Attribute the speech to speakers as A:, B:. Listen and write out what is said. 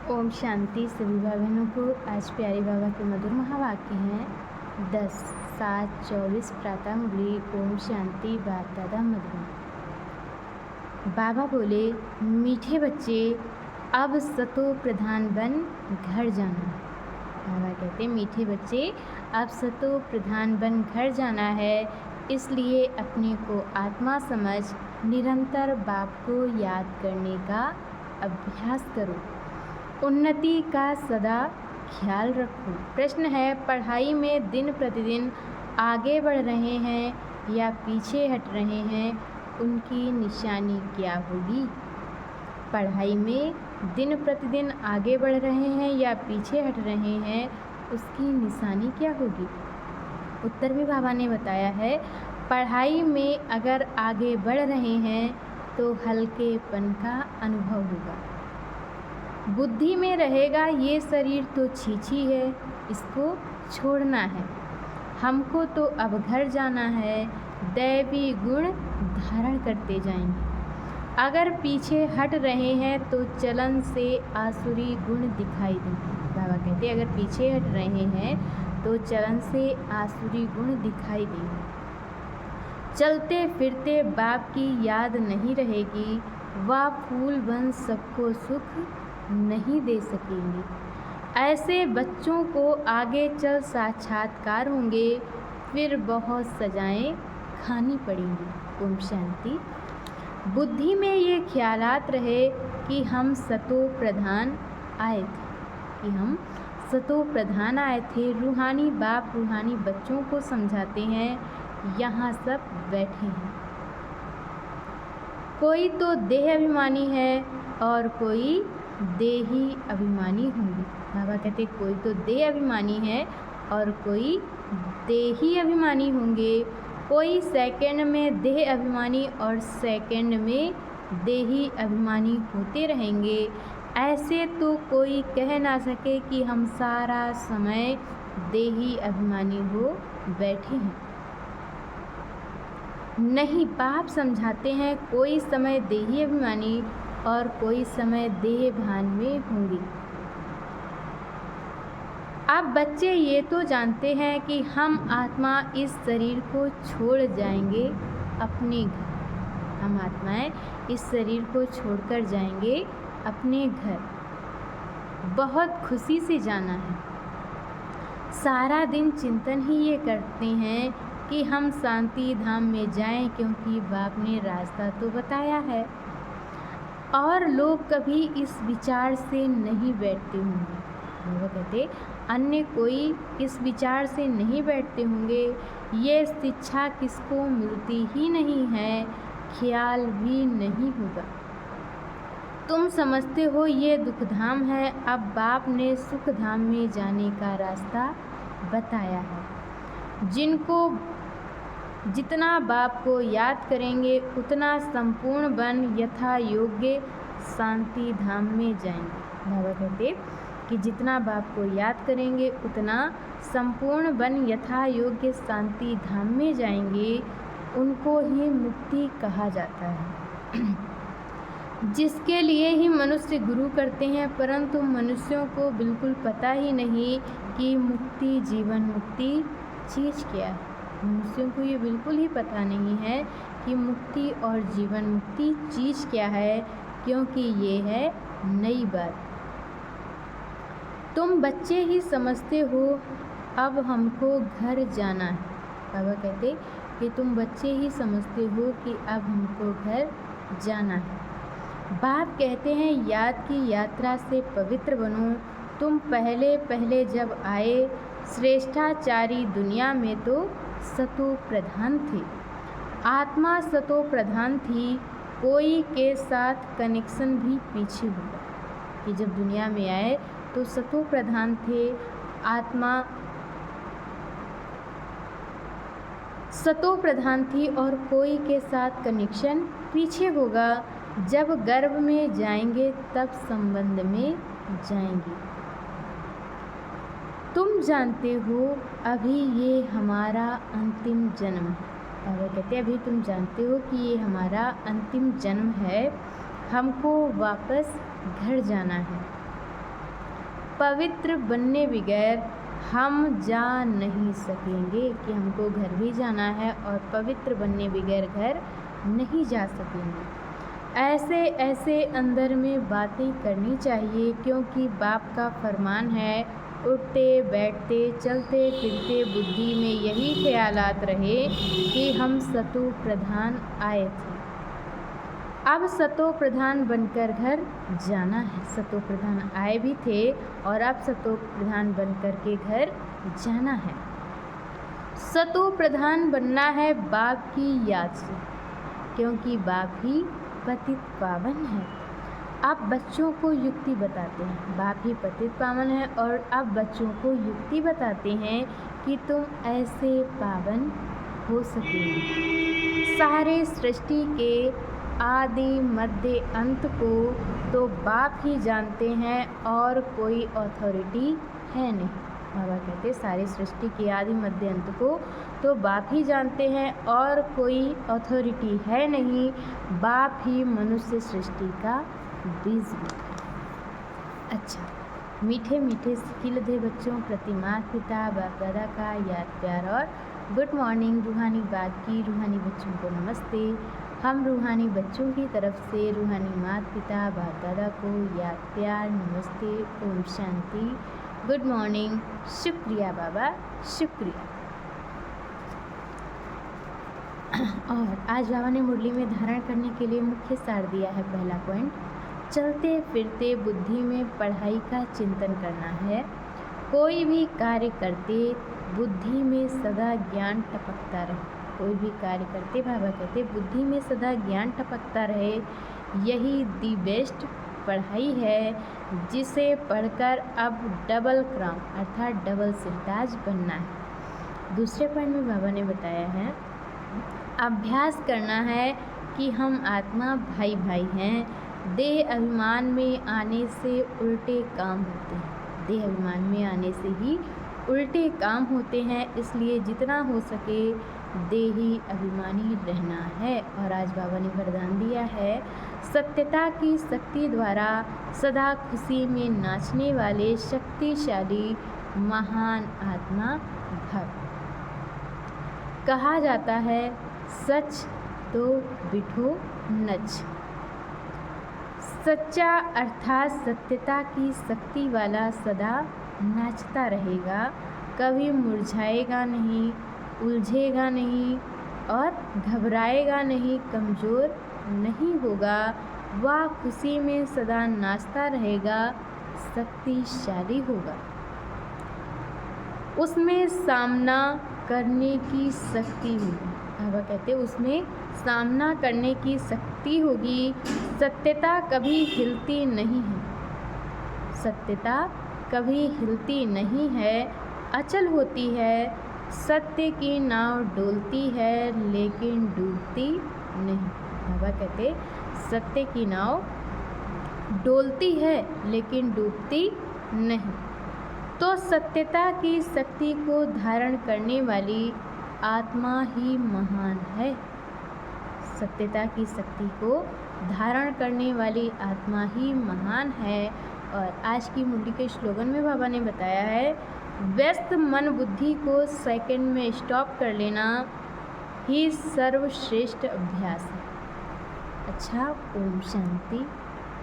A: ओम शांति। सभी भाई बहनों को आज प्यारे बाबा के मधुर महावाक्य हैं 10/7/24 प्रातः मुरली। ओम शांति। बाप दादा मधुर। बाबा बोले, मीठे बच्चे अब सतो प्रधान बन घर जाना। बाबा कहते, मीठे बच्चे अब सतो प्रधान बन घर जाना है, इसलिए अपने को आत्मा समझ निरंतर बाप को याद करने का अभ्यास करो। उन्नति का सदा ख्याल रखो। प्रश्न है, पढ़ाई में दिन प्रतिदिन आगे बढ़ रहे हैं या पीछे हट रहे हैं, उनकी निशानी क्या होगी? पढ़ाई में दिन प्रतिदिन आगे बढ़ रहे हैं या पीछे हट रहे हैं, उसकी निशानी क्या होगी? उत्तर भी बाबा ने बताया है, पढ़ाई में अगर आगे बढ़ रहे हैं तो हल्केपन का अनुभव होगा। बुद्धि में रहेगा ये शरीर तो छीछी है, इसको छोड़ना है, हमको तो अब घर जाना है। दैवी गुण धारण करते जाएंगे। अगर पीछे हट रहे हैं तो चलन से आसुरी गुण दिखाई देंगे। बाबा कहते, अगर पीछे हट रहे हैं तो चलन से आसुरी गुण दिखाई देंगे। चलते फिरते बाप की याद नहीं रहेगी, वह फूल बन सबको सुख नहीं दे सकेंगे। ऐसे बच्चों को आगे चल साक्षात्कार होंगे, फिर बहुत सजाएं खानी पड़ेंगी। ओम शांति। बुद्धि में ये ख्यालात रहे कि हम सतो प्रधान आए थे, रूहानी बाप रूहानी बच्चों को समझाते हैं, यहाँ सब बैठे हैं। कोई तो देह अभिमानी है और कोई देही अभिमानी होंगे। बाबा कहते, कोई तो देह अभिमानी है और कोई देही अभिमानी होंगे। कोई सेकंड में देह अभिमानी और सेकंड में देही अभिमानी होते रहेंगे। ऐसे तो कोई कह ना सके कि हम सारा समय देही अभिमानी हो बैठे हैं। नहीं, बाप समझाते हैं, कोई समय देही अभिमानी और कोई समय देह भान में होंगे। अब बच्चे ये तो जानते हैं कि हम आत्मा इस शरीर को छोड़ जाएंगे अपने घर। हम आत्माएं इस शरीर को छोड़कर जाएंगे अपने घर। बहुत खुशी से जाना है। सारा दिन चिंतन ही ये करते हैं कि हम शांति धाम में जाएं, क्योंकि बाप ने रास्ता तो बताया है। और लोग कभी इस विचार से नहीं बैठते होंगे। वो कहते, अन्य कोई इस विचार से नहीं बैठते होंगे। ये शिक्षा किसको मिलती ही नहीं है, ख्याल भी नहीं होगा। तुम समझते हो ये दुख धाम है, अब बाप ने सुख धाम में जाने का रास्ता बताया है। जिनको जितना बाप को याद करेंगे उतना संपूर्ण बन यथा योग्य शांति धाम में जाएंगे। बाबा कहते कि जितना बाप को याद करेंगे उतना संपूर्ण बन यथा योग्य शांति धाम में जाएंगे। उनको ही मुक्ति कहा जाता है, जिसके लिए ही मनुष्य गुरु करते हैं। परंतु मनुष्यों को बिल्कुल पता ही नहीं कि मुक्ति जीवन मुक्ति चीज़ क्या है। मनुष्यों को ये बिल्कुल ही पता नहीं है कि मुक्ति और जीवन मुक्ति चीज़ क्या है, क्योंकि ये है नई बात। तुम बच्चे ही समझते हो अब हमको घर जाना है। बाबा कहते कि तुम बच्चे ही समझते हो कि अब हमको घर जाना है। बाप कहते हैं, याद की यात्रा से पवित्र बनो। तुम पहले पहले जब आए श्रेष्ठाचारी दुनिया में तो सतो प्रधान थे। आत्मा सतो प्रधान थी, कोई के साथ कनेक्शन भी पीछे हुआ। कि जब दुनिया में आए तो सतो प्रधान थे, आत्मा सतो प्रधान थी और कोई के साथ कनेक्शन पीछे होगा। जब गर्भ में जाएंगे तब संबंध में जाएंगे। तुम जानते हो अभी ये हमारा अंतिम जन्म है। बाबा कहते अभी तुम जानते हो कि ये हमारा अंतिम जन्म है, हमको वापस घर जाना है। पवित्र बनने बगैर हम जा नहीं सकेंगे, कि हमको घर भी जाना है और पवित्र बनने बगैर घर नहीं जा सकेंगे। ऐसे ऐसे अंदर में बातें करनी चाहिए, क्योंकि बाप का फरमान है, उठते बैठते चलते फिरते बुद्धि में यही ख्यालात रहे कि हम सतो प्रधान आए थे, अब सतो प्रधान बनकर घर जाना है। सतो प्रधान आए भी थे और अब सतो प्रधान बनकर के घर जाना है। सतो प्रधान बनना है बाप की याद से, क्योंकि बाप ही पतित पावन है। आप बच्चों को युक्ति बताते हैं, बाप ही पतित पावन है, और अब बच्चों को युक्ति बताते हैं कि तुम ऐसे पावन हो सके। सारे सृष्टि के आदि मध्य अंत को तो बाप ही जानते हैं और कोई अथॉरिटी है नहीं। बाबा कहते सारी सृष्टि के आदि मध्य अंत को तो बाप ही जानते हैं और कोई अथॉरिटी है नहीं। बाप ही मनुष्य सृष्टि का बीज है। अच्छा, मीठे मीठे सिखिल दे बच्चों प्रति माता पिता बाप दादा का याद प्यार और गुड मॉर्निंग। रूहानी बात की रूहानी बच्चों को नमस्ते। हम रूहानी बच्चों की तरफ से रूहानी माता पिता बाप दादा को याद प्यार नमस्ते, ओम शांति, गुड मॉर्निंग, शुक्रिया बाबा, शुक्रिया। और आज बाबा ने मुरली में धारण करने के लिए मुख्य सार दिया है। पहला पॉइंट, चलते फिरते बुद्धि में पढ़ाई का चिंतन करना है। कोई भी कार्य करते बुद्धि में सदा ज्ञान टपकता रहे। कोई भी कार्य करते बाबा कहते बुद्धि में सदा ज्ञान टपकता रहे। यही दी बेस्ट पढ़ाई है, जिसे पढ़कर अब डबल क्राउन अर्थात डबल सिरताज बनना है। दूसरे पॉइंट में बाबा ने बताया है, अभ्यास करना है कि हम आत्मा भाई भाई हैं। देह अभिमान में आने से उल्टे काम होते हैं। देह अभिमान में आने से ही उल्टे काम होते हैं, इसलिए जितना हो सके देही अभिमानी रहना है। और आज बाबा ने वरदान दिया है, सत्यता की शक्ति द्वारा सदा खुशी में नाचने वाले शक्तिशाली महान आत्मा भव। कहा जाता है सच तो बिठो नच। सच्चा अर्थात सत्यता की शक्ति वाला सदा नाचता रहेगा, कभी मुरझाएगा नहीं, उलझेगा नहीं और घबराएगा नहीं, कमज़ोर नहीं होगा। वह खुशी में सदा नाचता रहेगा, शक्तिशाली होगा। उसमें सामना करने की शक्ति होगी। बाबा कहते उसमें सामना करने की शक्ति होगी। सत्यता कभी हिलती नहीं है। सत्यता कभी हिलती नहीं है, अचल होती है। सत्य की नाव डोलती है लेकिन डूबती नहीं। बाबा कहते सत्य की नाव डोलती है लेकिन डूबती नहीं। तो सत्यता की शक्ति को धारण करने वाली आत्मा ही महान है। सत्यता की शक्ति को धारण करने वाली आत्मा ही महान है। और आज की मुरली के स्लोगन में बाबा ने बताया है, व्यस्त मन बुद्धि को सेकंड में स्टॉप कर लेना ही सर्वश्रेष्ठ अभ्यास है। अच्छा, ओम शांति।